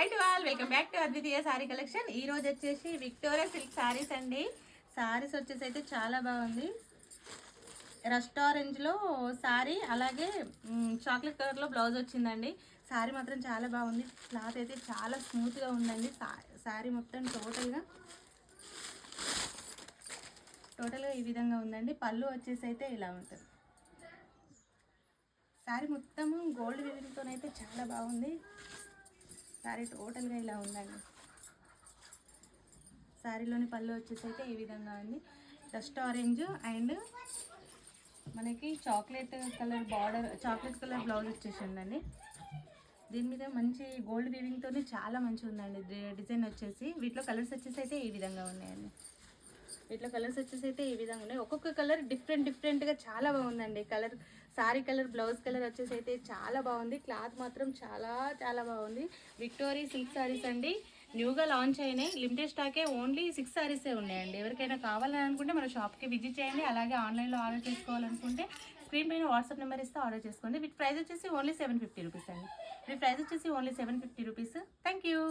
Hi to all, welcome back to అద్వితీయ sorry collection. ఈ రోజు వచ్చేసి విక్టోరియా సిల్క్ సారీస్ అండి. సారీస్ వచ్చేసి అయితే చాలా బాగుంది. రస్ట్ ఆరెంజ్లో సారీ, అలాగే చాక్లెట్ కలర్లో బ్లౌజ్ వచ్చిందండి. సారీ మాత్రం చాలా బాగుంది. క్లాత్ అయితే చాలా స్మూత్గా ఉందండి. సారీ మొత్తం టోటల్గా ఈ విధంగా ఉందండి. పళ్ళు వచ్చేసి అయితే ఇలా ఉంటుంది. సారీ మొత్తము గోల్డ్ వీవింగ్తోనైతే చాలా బాగుంది. సారీ టోటల్గా ఇలా ఉందండి. సారీలోని పళ్ళు వచ్చేసి అయితే ఈ విధంగా ఉంది. డస్ట్ ఆరెంజ్ అండ్ మనకి chocolate colour border, chocolate colour blouse వచ్చేసిందండి. దీని మీద మంచి గోల్డ్ వీవింగ్తోనే చాలా మంచిగా ఉందండి డిజైన్ వచ్చేసి. వీటిలో కలర్స్ వచ్చేసి అయితే ఈ విధంగా ఉన్నాయండి. ఒక్కొక్క కలర్ డిఫరెంట్గా చాలా బాగుందండి. సారీ కలర్, బ్లౌజ్ కలర్ వచ్చేసి అయితే చాలా బాగుంది. క్లాత్ మాత్రం చాలా బాగుంది. విక్టోరియా సిల్క్ సారీస్ అండి, న్యూగా లాంచ్ అయినాయి. లిమిటెడ్ స్టాకే, ఓన్లీ 6 సారీసే ఉన్నాయండి. ఎవరికైనా కావాలని అనుకుంటే మన షాప్కి విజిట్ చేయండి. అలాగే ఆన్లైన్లో ఆర్డర్ చేసుకోవాలనుకుంటే స్క్రీన్ పైన వాట్సాప్ నెంబర్ ఇస్తే ఆర్డర్ చేసుకోండి. వీటి ప్రైస్ వచ్చేసి ఓన్లీ 750 రూపీస్ అండి. Thank you.